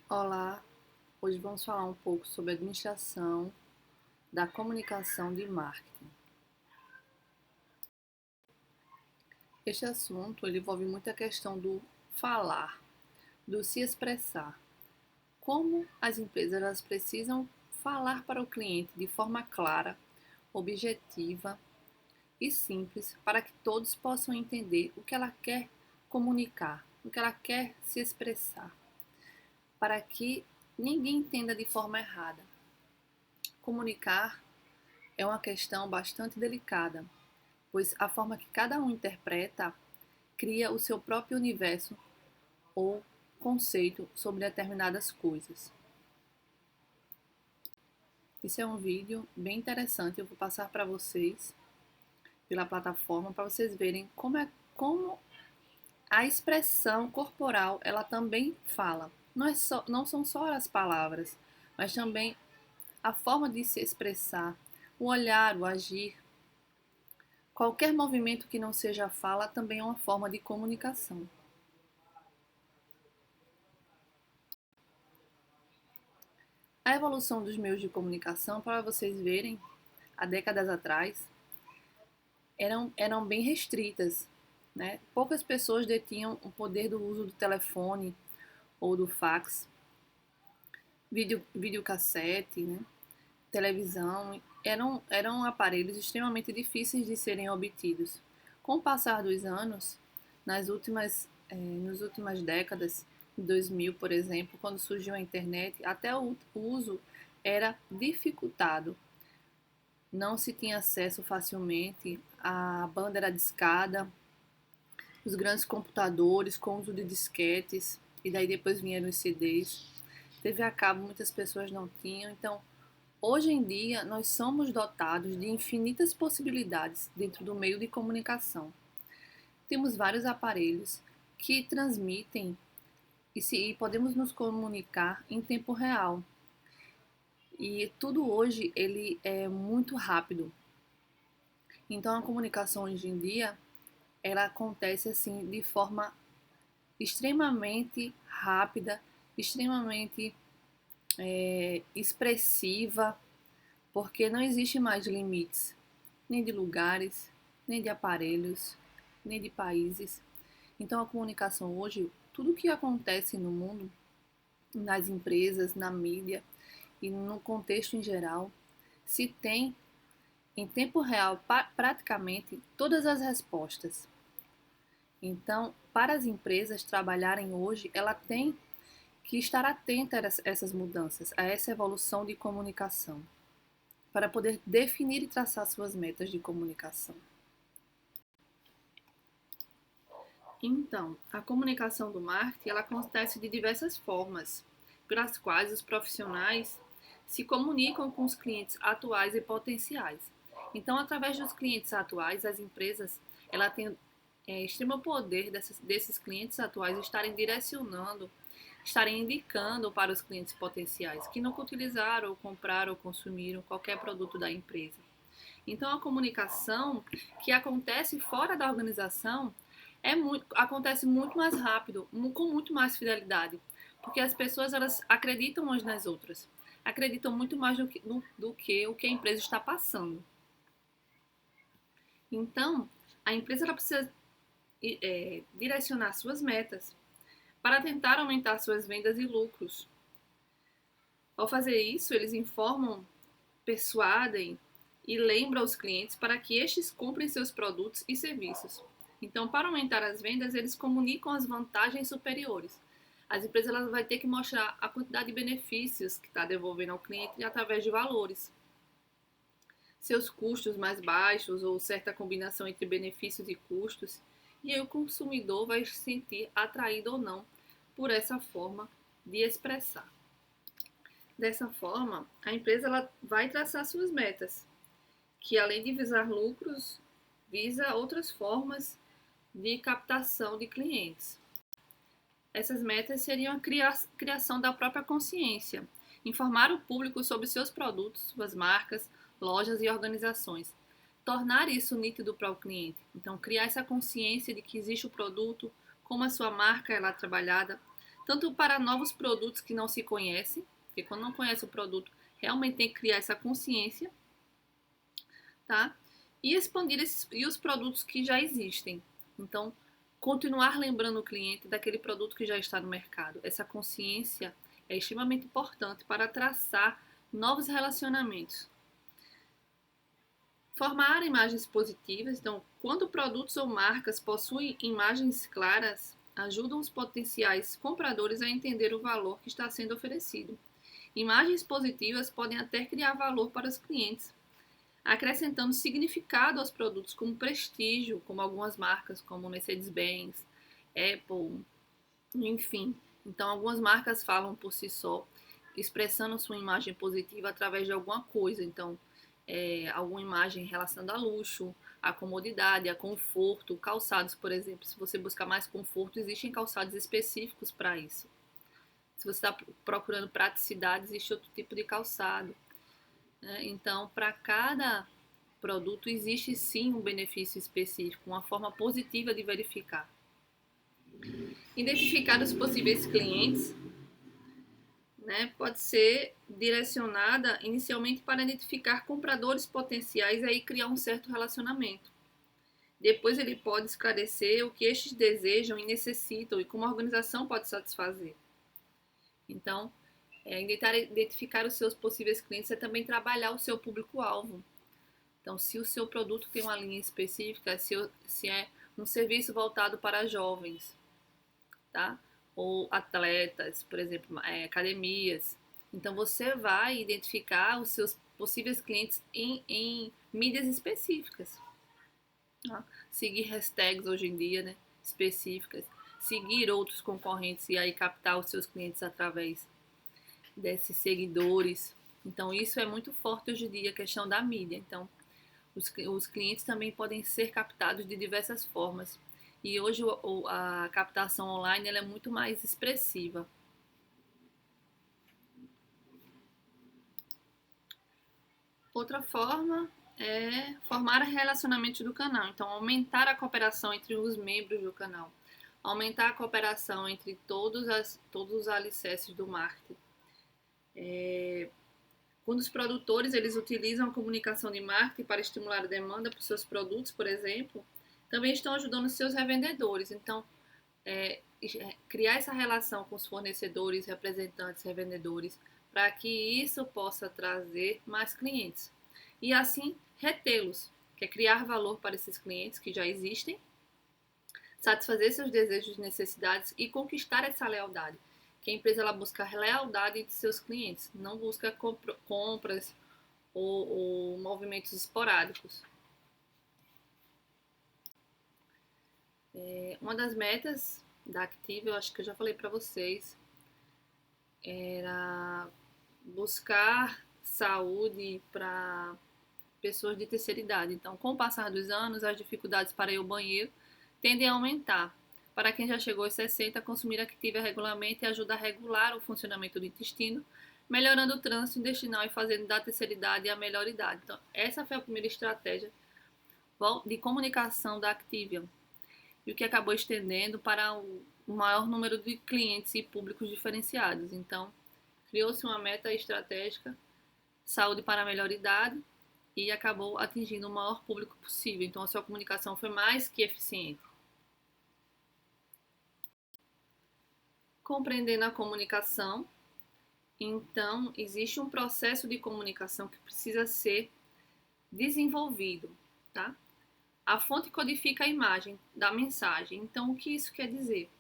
Olá, hoje vamos falar um pouco sobre a administração da comunicação de marketing. Este assunto ele envolve muito a questão do falar, do se expressar. Como as empresas elas precisam falar para o cliente de forma clara, objetiva e simples para que todos possam entender o que ela quer comunicar, o que ela quer se expressar, para que ninguém entenda de forma errada. Comunicar é uma questão bastante delicada, pois a forma que cada um interpreta cria o seu próprio universo ou conceito sobre determinadas coisas. Esse é um vídeo bem interessante, eu vou passar para vocês pela plataforma para vocês verem como a expressão corporal ela também fala. Não são só as palavras, mas também a forma de se expressar, o olhar, o agir. Qualquer movimento que não seja fala também é uma forma de comunicação. A evolução dos meios de comunicação, para vocês verem, há décadas atrás, eram bem restritas, né? Poucas pessoas detinham o poder do uso do telefone ou do fax, videocassete, né? Televisão, eram aparelhos extremamente difíceis de serem obtidos. Com o passar dos anos, nas últimas décadas, em 2000, por exemplo, quando surgiu a internet, até o uso era dificultado. Não se tinha acesso facilmente, a banda era discada, os grandes computadores com uso de disquetes, e daí depois vieram os CDs. TV a cabo muitas pessoas não tinham, então hoje em dia, nós somos dotados de infinitas possibilidades dentro do meio de comunicação. Temos vários aparelhos que transmitem e podemos nos comunicar em tempo real. E tudo hoje ele é muito rápido. Então a comunicação hoje em dia, ela acontece assim de forma extremamente rápida, extremamente expressiva, porque não existe mais limites, nem de lugares, nem de aparelhos, nem de países. Então a comunicação hoje, tudo o que acontece no mundo, nas empresas, na mídia e no contexto em geral, se tem em tempo real praticamente todas as respostas. Então, para as empresas trabalharem hoje, ela tem que estar atenta a essas mudanças, a essa evolução de comunicação, para poder definir e traçar suas metas de comunicação. Então, a comunicação do marketing ela acontece de diversas formas, pelas quais os profissionais se comunicam com os clientes atuais e potenciais. Então, através dos clientes atuais, as empresas ela têm extremo poder desses clientes atuais estarem direcionando, estarem indicando para os clientes potenciais que nunca utilizaram, ou compraram ou consumiram qualquer produto da empresa. Então, a comunicação que acontece fora da organização acontece muito mais rápido, com muito mais fidelidade, porque as pessoas elas acreditam umas nas outras, acreditam muito mais do que o que a empresa está passando. Então, a empresa ela precisa direcionar suas metas para tentar aumentar suas vendas e lucros. Ao fazer isso, eles informam, persuadem e lembram os clientes para que estes comprem seus produtos e serviços. Então, para aumentar as vendas, eles comunicam as vantagens superiores. As empresas elas vão ter que mostrar a quantidade de benefícios que está devolvendo ao cliente através de valores. Seus custos mais baixos ou certa combinação entre benefícios e custos, e aí o consumidor vai se sentir atraído ou não por essa forma de expressar. Dessa forma, a empresa ela vai traçar suas metas, que além de visar lucros, visa outras formas de captação de clientes. Essas metas seriam a criação da própria consciência, informar o público sobre seus produtos, suas marcas, lojas e organizações, tornar isso nítido para o cliente. Então, criar essa consciência de que existe o produto, como a sua marca ela é trabalhada, tanto para novos produtos que não se conhecem, porque quando não conhece o produto, realmente tem que criar essa consciência, tá? E expandir os produtos que já existem. Então, continuar lembrando o cliente daquele produto que já está no mercado. Essa consciência é extremamente importante para traçar novos relacionamentos. Formar imagens positivas. Então, quando produtos ou marcas possuem imagens claras, ajudam os potenciais compradores a entender o valor que está sendo oferecido. Imagens positivas podem até criar valor para os clientes, acrescentando significado aos produtos como prestígio, como algumas marcas como Mercedes-Benz, Apple, enfim. Então, algumas marcas falam por si só, expressando sua imagem positiva através de alguma coisa. Então, alguma imagem relacionada a luxo, a comodidade, a conforto, calçados, por exemplo. Se você buscar mais conforto, existem calçados específicos para isso. Se você está procurando praticidade, existe outro tipo de calçado. Então, para cada produto, existe sim um benefício específico, uma forma positiva de verificar. Identificar os possíveis clientes, né, pode ser direcionada inicialmente para identificar compradores potenciais e aí criar um certo relacionamento. Depois ele pode esclarecer o que estes desejam e necessitam e como a organização pode satisfazer. Então, identificar os seus possíveis clientes é também trabalhar o seu público-alvo. Então, se o seu produto tem uma linha específica, se é um serviço voltado para jovens, tá? Ou atletas, por exemplo, academias. Então, você vai identificar os seus possíveis clientes em mídias específicas. Tá? Seguir hashtags hoje em dia, né? Específicas. Seguir outros concorrentes e aí captar os seus clientes através desses seguidores. Então, isso é muito forte hoje em dia, a questão da mídia. Então, os clientes também podem ser captados de diversas formas. E hoje a captação online ela é muito mais expressiva. Outra forma é formar relacionamentos do canal. Então, aumentar a cooperação entre os membros do canal. Aumentar a cooperação entre todos os alicerces do marketing. Quando os produtores eles utilizam a comunicação de marketing para estimular a demanda por seus produtos, por exemplo, também estão ajudando seus revendedores. Então, criar essa relação com os fornecedores, representantes, revendedores, para que isso possa trazer mais clientes. E assim, retê-los, que é criar valor para esses clientes que já existem, satisfazer seus desejos e necessidades e conquistar essa lealdade. Que a empresa ela busca lealdade de seus clientes, não busca compras ou movimentos esporádicos. Uma das metas da Active, eu acho que eu já falei para vocês, era buscar saúde para pessoas de terceira idade. Então, com o passar dos anos, as dificuldades para ir ao banheiro tendem a aumentar. Para quem já chegou aos 60, consumir Active regularmente ajuda a regular o funcionamento do intestino, melhorando o trânsito intestinal e fazendo da terceira idade a melhor idade. Então, essa foi a primeira estratégia de comunicação da Activium, e o que acabou estendendo para o maior número de clientes e públicos diferenciados. Então, criou-se uma meta estratégica, saúde para a melhor idade, e acabou atingindo o maior público possível. Então, a sua comunicação foi mais que eficiente. Compreendendo a comunicação, então, existe um processo de comunicação que precisa ser desenvolvido, tá? A fonte codifica a imagem da mensagem. Então, o que isso quer dizer?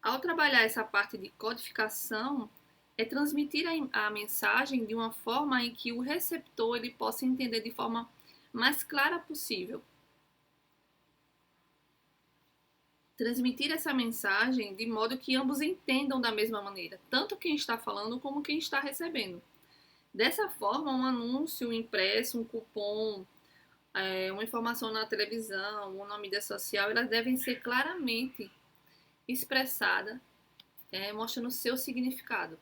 Ao trabalhar essa parte de codificação, é transmitir a mensagem de uma forma em que o receptor ele possa entender de forma mais clara possível. Transmitir essa mensagem de modo que ambos entendam da mesma maneira, tanto quem está falando como quem está recebendo. Dessa forma, um anúncio, um impresso, um cupom, uma informação na televisão ou na mídia social, elas devem ser claramente expressadas, mostrando o seu significado.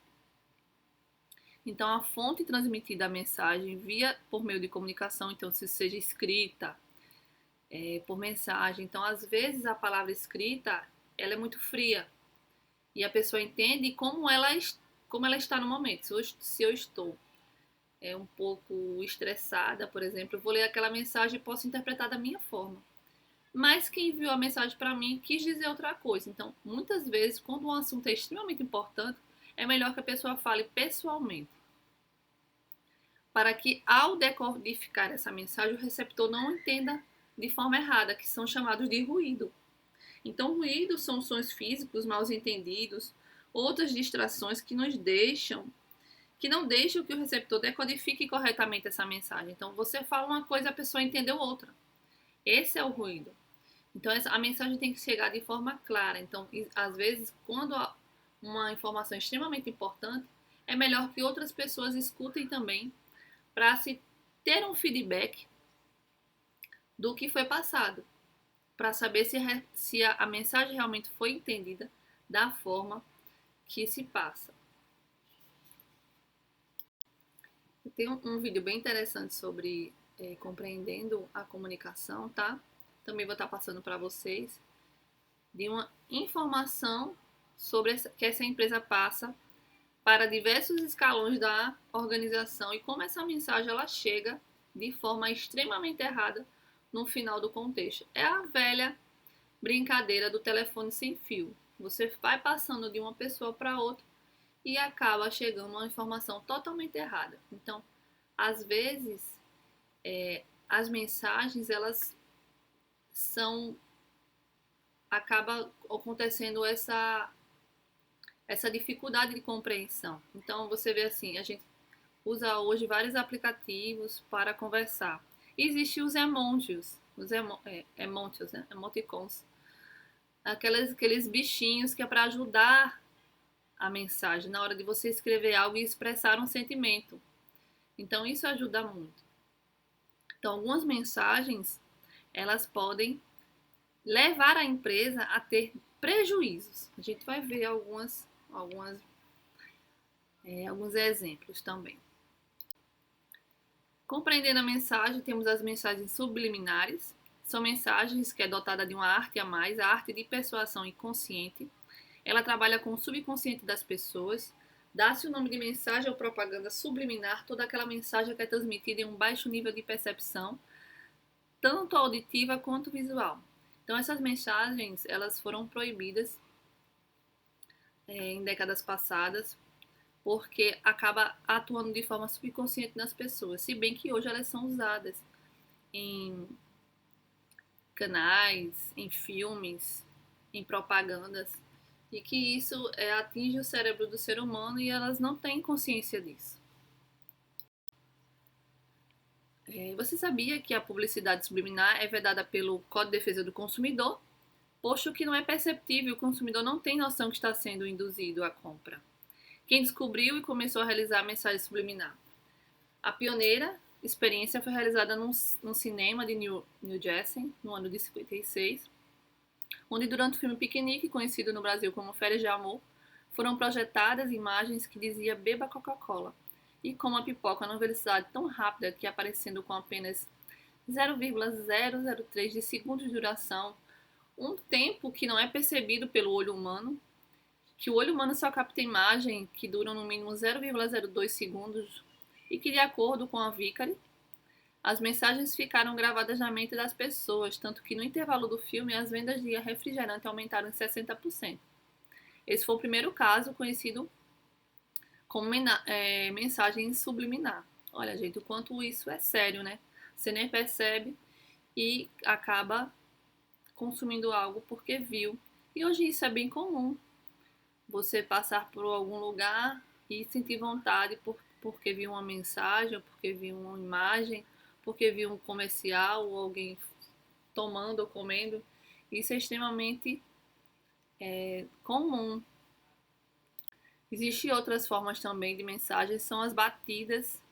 Então, a fonte transmitida a mensagem por meio de comunicação, então, se seja escrita, por mensagem. Então, às vezes, a palavra escrita, ela é muito fria e a pessoa entende como ela está no momento. Se eu estou um pouco estressada, por exemplo, eu vou ler aquela mensagem e posso interpretar da minha forma. Mas quem enviou a mensagem para mim quis dizer outra coisa. Então, muitas vezes, quando um assunto é extremamente importante, é melhor que a pessoa fale pessoalmente, para que ao decodificar essa mensagem, o receptor não entenda de forma errada, que são chamados de ruído. Então, ruídos são sons físicos mal entendidos, outras distrações que não deixam que o receptor decodifique corretamente essa mensagem. Então, você fala uma coisa, a pessoa entendeu outra. Esse é o ruído. Então, a mensagem tem que chegar de forma clara. Então, às vezes, quando uma informação é extremamente importante, é melhor que outras pessoas escutem também, para se ter um feedback do que foi passado, para saber se a mensagem realmente foi entendida da forma que se passa. Tem um vídeo bem interessante sobre compreendendo a comunicação, tá? Também vou estar passando para vocês de uma informação sobre que essa empresa passa para diversos escalões da organização e como essa mensagem ela chega de forma extremamente errada no final do contexto. É a velha brincadeira do telefone sem fio. Você vai passando de uma pessoa para outra e acaba chegando uma informação totalmente errada. Então, às vezes, as mensagens elas acaba acontecendo essa dificuldade de compreensão. Então, você vê assim, a gente usa hoje vários aplicativos para conversar. Existem os emojis, emoticons, né? Emoticons, aqueles bichinhos que é para ajudar a mensagem na hora de você escrever algo e expressar um sentimento. Então, isso ajuda muito. Então, algumas mensagens, elas podem levar a empresa a ter prejuízos. A gente vai ver alguns exemplos também. Compreendendo a mensagem, temos as mensagens subliminares. São mensagens que é dotada de uma arte a mais, a arte de persuasão inconsciente. Ela trabalha com o subconsciente das pessoas. Dá-se o nome de mensagem ou propaganda subliminar, toda aquela mensagem que é transmitida em um baixo nível de percepção, tanto auditiva quanto visual. Então, essas mensagens elas foram proibidas em décadas passadas, porque acaba atuando de forma subconsciente nas pessoas, se bem que hoje elas são usadas em canais, em filmes, em propagandas, e que isso atinge o cérebro do ser humano e elas não têm consciência disso. Você sabia que a publicidade subliminar é vedada pelo Código de Defesa do Consumidor, posto que não é perceptível, o consumidor não tem noção que está sendo induzido à compra. Quem descobriu e começou a realizar a mensagem subliminar? A pioneira experiência foi realizada num cinema de New Jersey, no ano de 56, onde durante o filme Piquenique, conhecido no Brasil como Férias de Amor, foram projetadas imagens que diziam beba Coca-Cola. E com uma pipoca numa velocidade tão rápida que aparecendo com apenas 0,003 de segundos de duração, um tempo que não é percebido pelo olho humano, que o olho humano só capta imagem que duram no mínimo 0,02 segundos e que, de acordo com a Vicari, as mensagens ficaram gravadas na mente das pessoas, tanto que no intervalo do filme as vendas de refrigerante aumentaram em 60%. Esse foi o primeiro caso conhecido como mensagem subliminar. Olha, gente, o quanto isso é sério, né? Você nem percebe e acaba consumindo algo porque viu. E hoje isso é bem comum. Você passar por algum lugar e sentir vontade porque viu uma mensagem, ou porque viu uma imagem, porque viu um comercial ou alguém tomando ou comendo. Isso é extremamente comum. Existem outras formas também de mensagens, são as batidas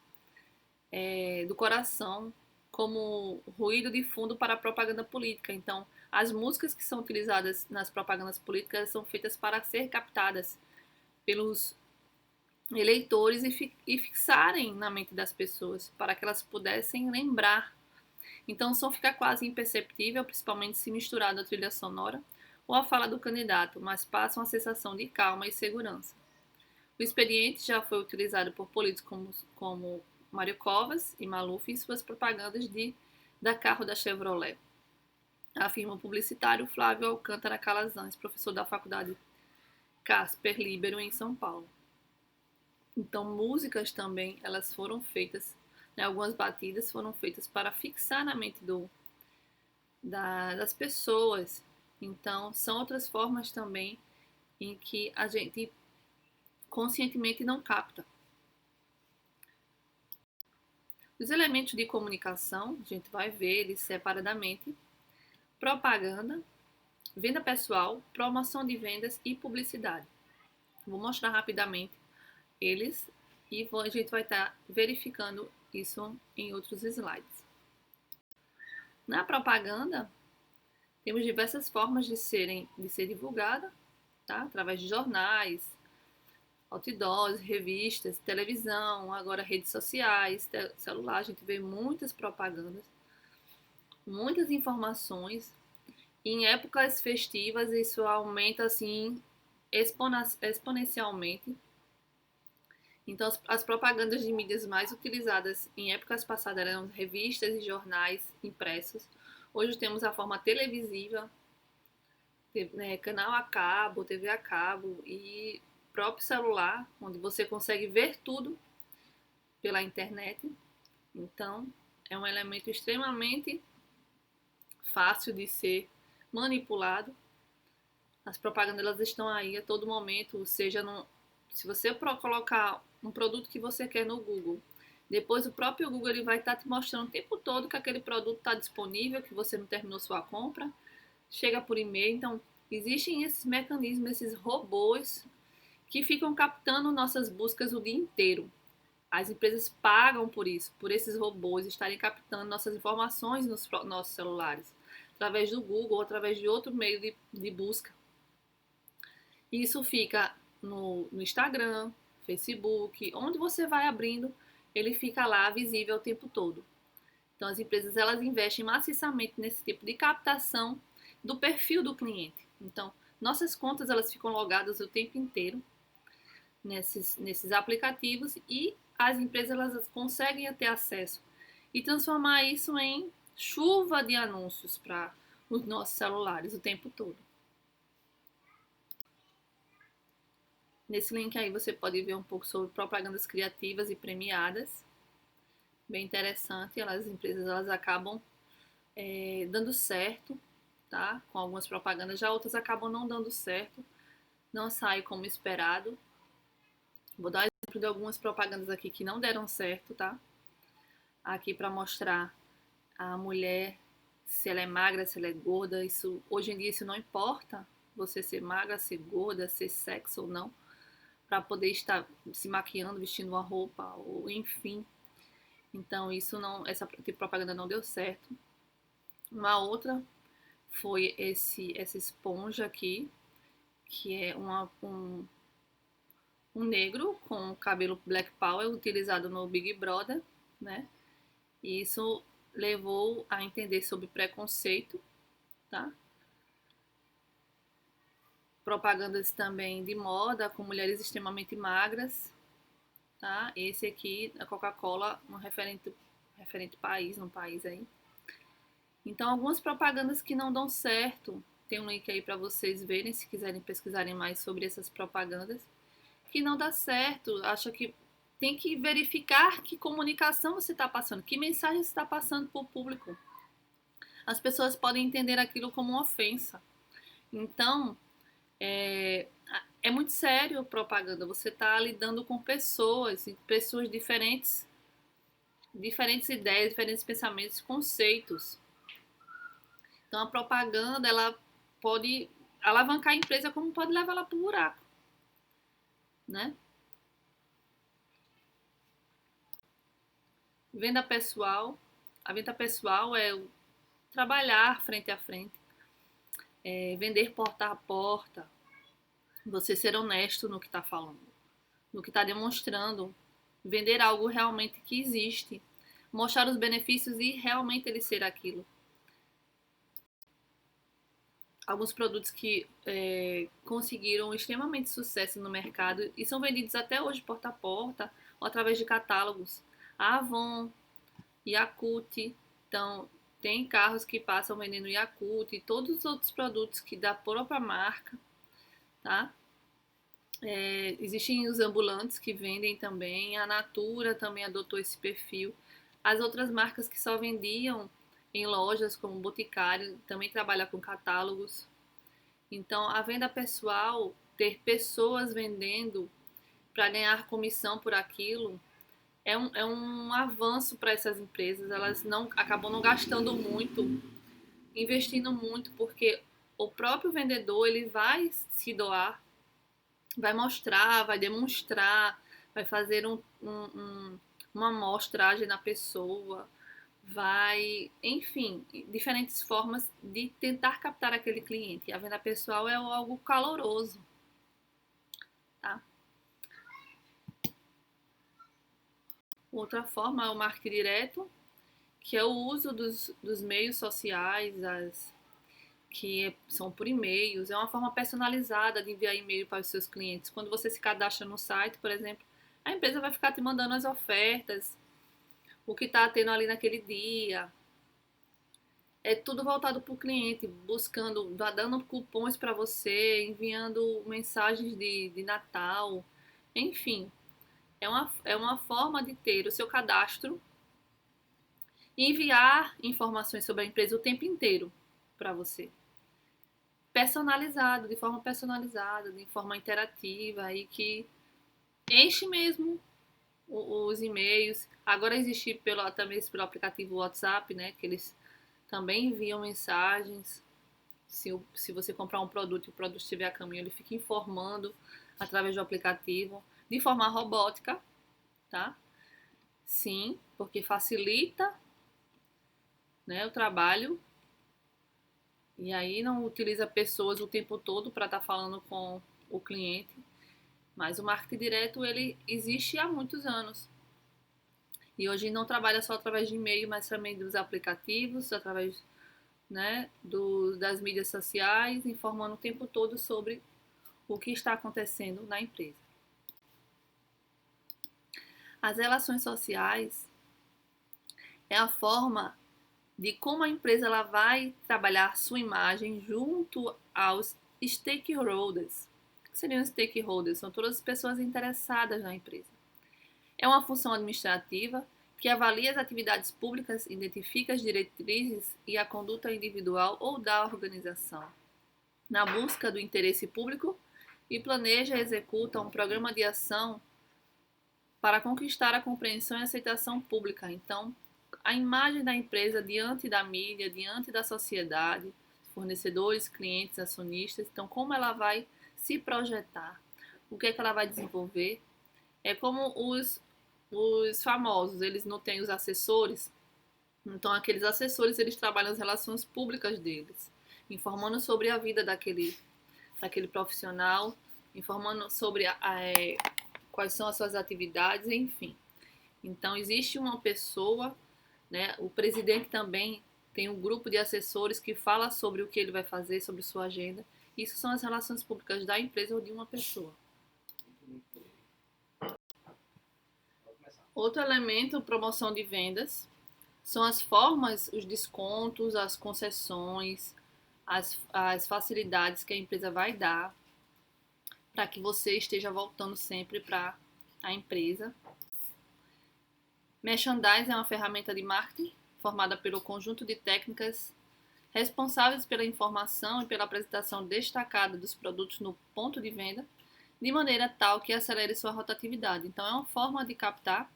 do coração, como ruído de fundo para a propaganda política. Então, as músicas que são utilizadas nas propagandas políticas são feitas para ser captadas pelos eleitores e fixarem na mente das pessoas, para que elas pudessem lembrar. Então, o som fica quase imperceptível, principalmente se misturado à trilha sonora. ou a fala do candidato, mas passam a sensação de calma e segurança. O expediente já foi utilizado por políticos como Mário Covas e Maluf em suas propagandas da carro da Chevrolet, afirma o publicitário Flávio Alcântara Calazans, professor da Faculdade Casper Libero em São Paulo. Então, músicas também, elas foram feitas, né, algumas batidas foram feitas para fixar na mente das pessoas. Então, são outras formas também em que a gente conscientemente não capta. Os elementos de comunicação, a gente vai ver eles separadamente: propaganda, venda pessoal, promoção de vendas e publicidade. Vou mostrar rapidamente eles e a gente vai estar verificando isso em outros slides. Na propaganda, temos diversas formas de ser divulgada, tá? Através de jornais, outdoors, revistas, televisão, agora redes sociais, celular. A gente vê muitas propagandas, muitas informações. Em épocas festivas, isso aumenta assim exponencialmente. Então, as propagandas de mídias mais utilizadas em épocas passadas eram revistas e jornais impressos. Hoje temos a forma televisiva, né, canal a cabo, TV a cabo e próprio celular, onde você consegue ver tudo pela internet. Então, é um elemento extremamente fácil de ser manipulado. As propagandas elas estão aí a todo momento, se você colocar um produto que você quer no Google, depois o próprio Google ele vai estar te mostrando o tempo todo que aquele produto está disponível, que você não terminou sua compra, chega por e-mail. Então, existem esses mecanismos, esses robôs que ficam captando nossas buscas o dia inteiro. As empresas pagam por isso, por esses robôs estarem captando nossas informações nos nossos celulares, através do Google ou através de outro meio de busca. Isso fica no Instagram, Facebook, onde você vai abrindo, ele fica lá visível o tempo todo. Então, as empresas elas investem maciçamente nesse tipo de captação do perfil do cliente. Então, nossas contas elas ficam logadas o tempo inteiro nesses aplicativos e as empresas elas conseguem ter acesso e transformar isso em chuva de anúncios para os nossos celulares o tempo todo. Nesse link aí você pode ver um pouco sobre propagandas criativas e premiadas. Bem interessante, as empresas elas acabam dando certo, tá? Com algumas propagandas, já outras acabam não dando certo, não sai como esperado. Vou dar exemplo de algumas propagandas aqui que não deram certo, tá? Aqui para mostrar a mulher, se ela é magra, se ela é gorda, hoje em dia isso não importa, você ser magra, ser gorda, ser sexy ou não, para poder estar se maquiando, vestindo uma roupa, ou enfim. Então, essa tipo de propaganda não deu certo. Uma outra foi essa esponja aqui, que é um negro com cabelo Black Power utilizado no Big Brother, né? E isso levou a entender sobre preconceito, tá? Propagandas também de moda com mulheres extremamente magras, tá? Esse aqui, a Coca-Cola, um referente país, num país aí. Então, algumas propagandas que não dão certo, tem um link aí para vocês verem, se quiserem pesquisarem mais sobre essas propagandas, que não dá certo, acha que tem que verificar que comunicação você está passando, que mensagem você está passando para o público. As pessoas podem entender aquilo como uma ofensa. Então, é muito sério a propaganda. Você está lidando com pessoas diferentes ideias, diferentes pensamentos, conceitos. Então, a propaganda ela pode alavancar a empresa como pode levar ela para o buraco, né? Venda pessoal. A venda pessoal é o trabalhar frente a frente, vender porta a porta, você ser honesto no que está falando, no que está demonstrando, vender algo realmente que existe, mostrar os benefícios e realmente ele ser aquilo. alguns produtos que conseguiram extremamente sucesso no mercado e são vendidos até hoje porta a porta ou através de catálogos. A Avon, Yakult, então tem carros que passam vendendo Yakult e todos os outros produtos que da própria marca, tá? Existem os ambulantes que vendem também, a Natura também adotou esse perfil. As outras marcas que só vendiam em lojas como Boticário também trabalham com catálogos. Então, a venda pessoal, ter pessoas vendendo para ganhar comissão por aquilo, é um avanço para essas empresas. Elas não acabam não gastando muito, investindo muito, porque o próprio vendedor ele vai se doar, vai mostrar, vai demonstrar, vai fazer uma amostragem na pessoa, vai, enfim, diferentes formas de tentar captar aquele cliente. A venda pessoal é algo caloroso, tá? Outra forma é o marketing direto, que é o uso dos meios sociais, que são por e-mails, é uma forma personalizada de enviar e-mail para os seus clientes. Quando você se cadastra no site, por exemplo, a empresa vai ficar te mandando as ofertas, o que está tendo ali naquele dia. É tudo voltado para o cliente, buscando, dando cupons para você, enviando mensagens de Natal, enfim. É uma forma de ter o seu cadastro e enviar informações sobre a empresa o tempo inteiro para você. Personalizado, de forma interativa e que enche mesmo os e-mails. Agora existe também pelo aplicativo WhatsApp, né, que eles também enviam mensagens. Se você comprar um produto e o produto estiver a caminho, ele fica informando através do aplicativo, de forma robótica, tá? Sim, porque facilita, né, o trabalho. E aí não utiliza pessoas o tempo todo para estar falando com o cliente. Mas o marketing direto, ele existe há muitos anos. E hoje não trabalha só através de e-mail, mas também dos aplicativos, através, né, das mídias sociais, informando o tempo todo sobre o que está acontecendo na empresa. As relações sociais é a forma de como a empresa ela vai trabalhar sua imagem junto aos stakeholders. O que seriam stakeholders? São todas as pessoas interessadas na empresa. É uma função administrativa que avalia as atividades públicas, identifica as diretrizes e a conduta individual ou da organização, na busca do interesse público e planeja e executa um programa de ação para conquistar a compreensão e aceitação pública. Então, a imagem da empresa diante da mídia, diante da sociedade, fornecedores, clientes, acionistas. Então, como ela vai se projetar? O que é que ela vai desenvolver? É como os famosos, eles não têm os assessores. Então, aqueles assessores, eles trabalham as relações públicas deles, informando sobre a vida daquele profissional, informando sobre quais são as suas atividades, enfim. Então, existe uma pessoa, né? O presidente também tem um grupo de assessores que fala sobre o que ele vai fazer, sobre sua agenda. Isso são as relações públicas da empresa ou de uma pessoa. Outro elemento, promoção de vendas, são as formas, os descontos, as concessões, as facilidades que a empresa vai dar para que você esteja voltando sempre para a empresa. Merchandising é uma ferramenta de marketing formada pelo conjunto de técnicas responsáveis pela informação e pela apresentação destacada dos produtos no ponto de venda, de maneira tal que acelere sua rotatividade. Então, é uma forma de captar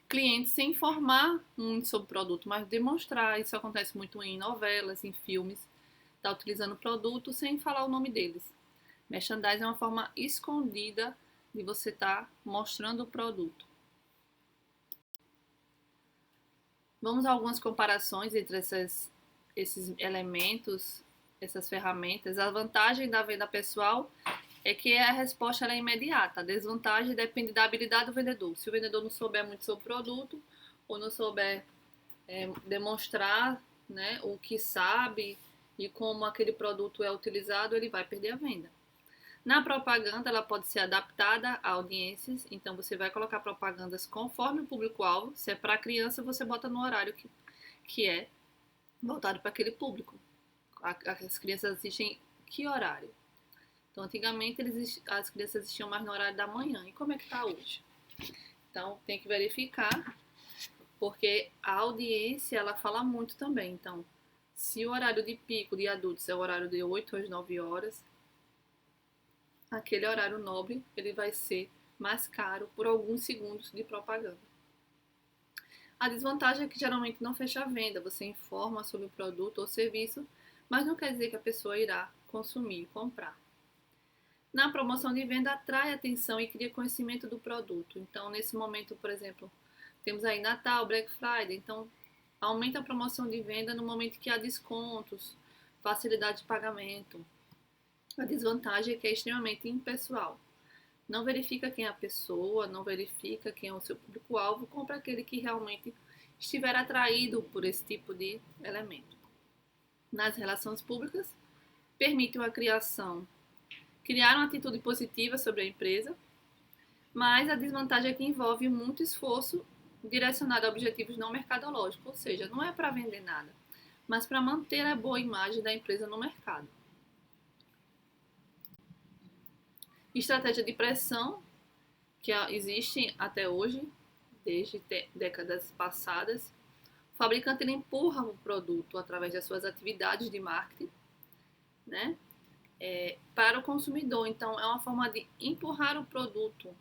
clientes sem informar muito sobre o produto, mas demonstrar. Isso acontece muito em novelas, em filmes. Está utilizando o produto sem falar o nome deles. Merchandising é uma forma escondida de você estar mostrando o produto. Vamos a algumas comparações entre esses elementos, essas ferramentas. A vantagem da venda pessoal é que a resposta é imediata. A desvantagem depende da habilidade do vendedor. Se o vendedor não souber muito sobre o produto ou não souber demonstrar, né, o que sabe e como aquele produto é utilizado, ele vai perder a venda. Na propaganda, ela pode ser adaptada a audiências, então você vai colocar propagandas conforme o público-alvo. Se é para criança, você bota no horário que é voltado para aquele público. As crianças assistem que horário? Então, antigamente, as crianças assistiam mais no horário da manhã. E como é que está hoje? Então, tem que verificar, porque a audiência, ela fala muito também. Então, se o horário de pico de adultos é o horário de 8 às 9 horas, aquele horário nobre, ele vai ser mais caro por alguns segundos de propaganda. A desvantagem é que geralmente não fecha a venda. Você informa sobre o produto ou serviço, mas não quer dizer que a pessoa irá consumir e comprar. Na promoção de venda, atrai atenção e cria conhecimento do produto. Então, nesse momento, por exemplo, temos aí Natal, Black Friday. Então, aumenta a promoção de venda no momento que há descontos, facilidade de pagamento. A desvantagem é que é extremamente impessoal. Não verifica quem é a pessoa, não verifica quem é o seu público-alvo, compra aquele que realmente estiver atraído por esse tipo de elemento. Nas relações públicas, permite uma criar uma atitude positiva sobre a empresa, mas a desvantagem é que envolve muito esforço direcionado a objetivos não mercadológicos, ou seja, não é para vender nada, mas para manter a boa imagem da empresa no mercado. Estratégia de pressão, que existe até hoje, desde décadas passadas. O fabricante ele empurra o produto através das suas atividades de marketing, né, para o consumidor. Então, é uma forma de empurrar o produto,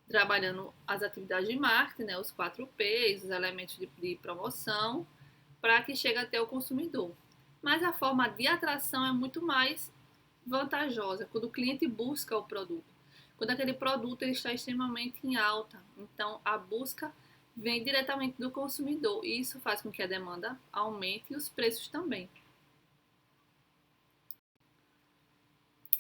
trabalhando as atividades de marketing, né, os 4Ps, os elementos de promoção, para que chegue até o consumidor. Mas a forma de atração é muito mais vantajosa, quando o cliente busca o produto. Quando aquele produto ele está extremamente em alta, então a busca vem diretamente do consumidor e isso faz com que a demanda aumente e os preços também.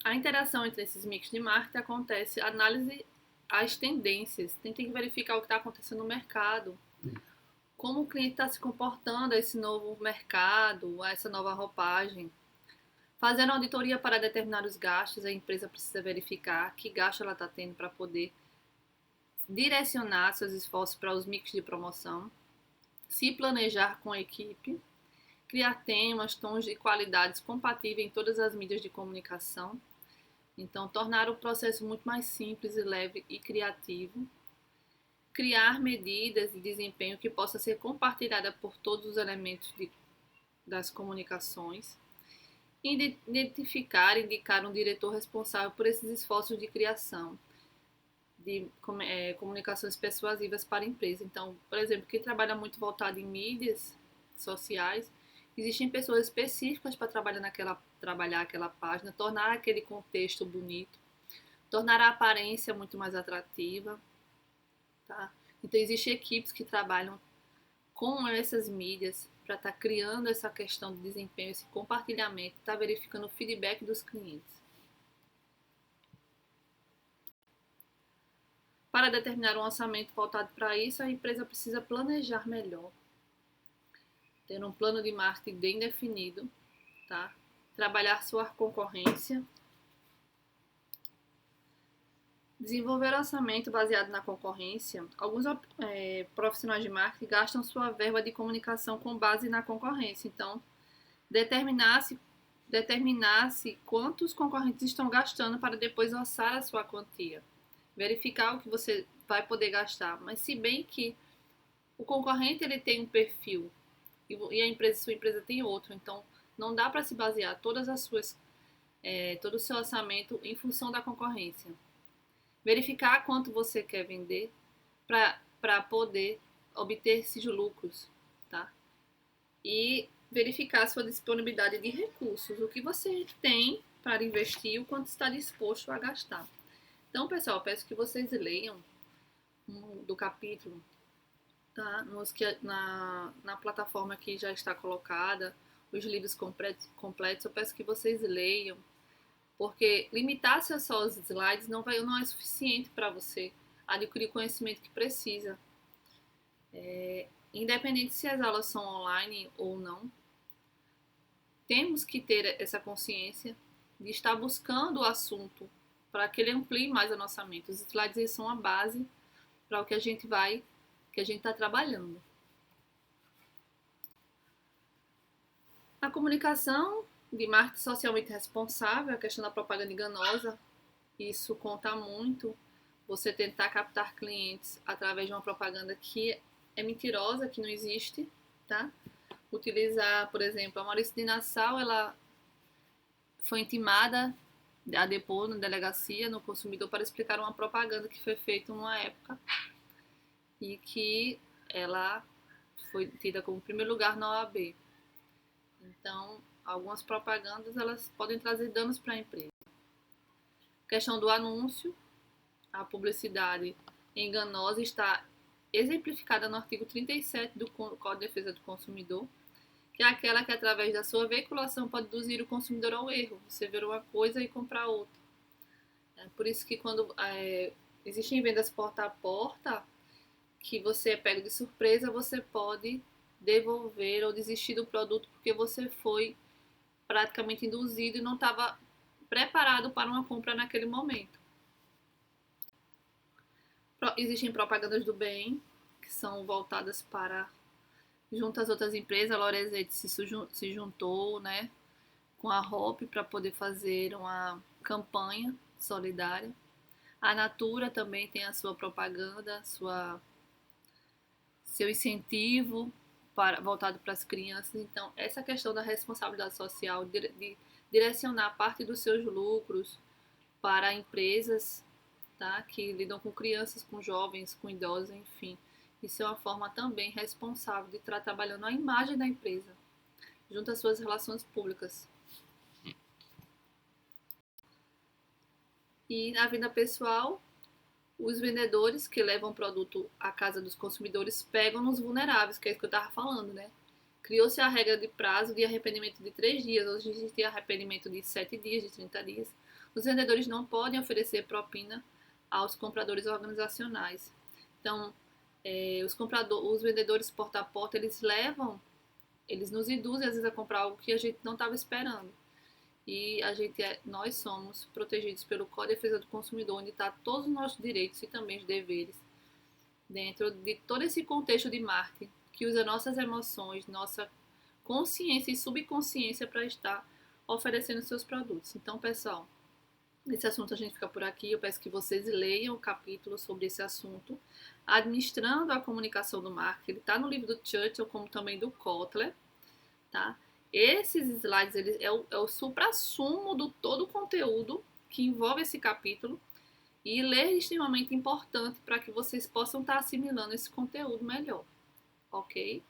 A interação entre esses mix de marketing acontece, análise as tendências, tem que verificar o que está acontecendo no mercado, como o cliente está se comportando a esse novo mercado, a essa nova roupagem. Fazendo auditoria para determinar os gastos, a empresa precisa verificar que gasto ela está tendo para poder direcionar seus esforços para os mix de promoção, se planejar com a equipe, criar temas, tons e qualidades compatíveis em todas as mídias de comunicação. Então, tornar o processo muito mais simples e leve e criativo. Criar medidas de desempenho que possa ser compartilhada por todos os elementos das comunicações. Indicar um diretor responsável por esses esforços de criação de comunicações persuasivas para a empresa. Então, por exemplo, quem trabalha muito voltado em mídias sociais, existem pessoas específicas para trabalhar aquela página, tornar aquele contexto bonito, tornar a aparência muito mais atrativa, tá? Então, existem equipes que trabalham com essas mídias para estar criando essa questão de desempenho, esse compartilhamento, estar verificando o feedback dos clientes. Para determinar um orçamento voltado para isso, a empresa precisa planejar melhor, ter um plano de marketing bem definido, tá? Trabalhar sua concorrência, desenvolver orçamento baseado na concorrência. Alguns profissionais de marketing gastam sua verba de comunicação com base na concorrência. Então, determinar-se quantos concorrentes estão gastando para depois orçar a sua quantia. Verificar o que você vai poder gastar. Mas se bem que o concorrente ele tem um perfil e sua empresa tem outro, então não dá para se basear todo o seu orçamento em função da concorrência. Verificar quanto você quer vender para poder obter esses lucros, tá? E verificar a sua disponibilidade de recursos, o que você tem para investir e o quanto está disposto a gastar. Então, pessoal, peço que vocês leiam do capítulo, tá? Na plataforma que já está colocada, os livros completos, eu peço que vocês leiam, porque limitar-se a só os slides não é suficiente para você adquirir o conhecimento que precisa. Independente se as aulas são online ou não, temos que ter essa consciência de estar buscando o assunto para que ele amplie mais a nossa mente. Os slides eles são a base para o que a gente está trabalhando. A comunicação de marketing socialmente responsável, a questão da propaganda enganosa, isso conta muito. Você tentar captar clientes através de uma propaganda que é mentirosa, que não existe, tá? Utilizar, por exemplo, a Maurício de Nassau, ela foi intimada a depor na delegacia, no consumidor, para explicar uma propaganda que foi feita numa época e que ela foi tida como primeiro lugar na OAB. Então, algumas propagandas elas podem trazer danos para a empresa. A questão do anúncio, a publicidade enganosa está exemplificada no artigo 37 do Código de Defesa do Consumidor, que é aquela que, através da sua veiculação, pode induzir o consumidor ao erro. Você ver uma coisa e comprar outra. É por isso que quando existem vendas porta a porta, que você é pego de surpresa, você pode devolver ou desistir do produto porque você foi praticamente induzido e não estava preparado para uma compra naquele momento. Existem propagandas do bem, que são voltadas para, junto às outras empresas. A Lorenzetti se juntou, né, com a Hop para poder fazer uma campanha solidária. A Natura também tem a sua propaganda, seu incentivo voltado para as crianças. Então, essa questão da responsabilidade social, de direcionar parte dos seus lucros para empresas, tá, que lidam com crianças, com jovens, com idosos, enfim. Isso é uma forma também responsável de estar trabalhando a imagem da empresa, junto às suas relações públicas. E na venda pessoal, os vendedores que levam o produto à casa dos consumidores pegam nos vulneráveis, que é isso que eu estava falando, né? Criou-se a regra de prazo de arrependimento de 3 dias, hoje existe arrependimento de 7 dias, de 30 dias. Os vendedores não podem oferecer propina aos compradores organizacionais. Então, os vendedores porta a porta, eles nos induzem às vezes a comprar algo que a gente não estava esperando. E nós somos protegidos pelo Código de Defesa do Consumidor, onde está todos os nossos direitos e também os deveres, dentro de todo esse contexto de marketing, que usa nossas emoções, nossa consciência e subconsciência para estar oferecendo seus produtos. Então, pessoal, esse assunto a gente fica por aqui. Eu peço que vocês leiam o capítulo sobre esse assunto, administrando a comunicação do marketing. Ele está no livro do Churchill, como também do Kotler, tá? Esses slides é o suprassumo do todo o conteúdo que envolve esse capítulo, e ler é extremamente importante para que vocês possam estar assimilando esse conteúdo melhor, ok?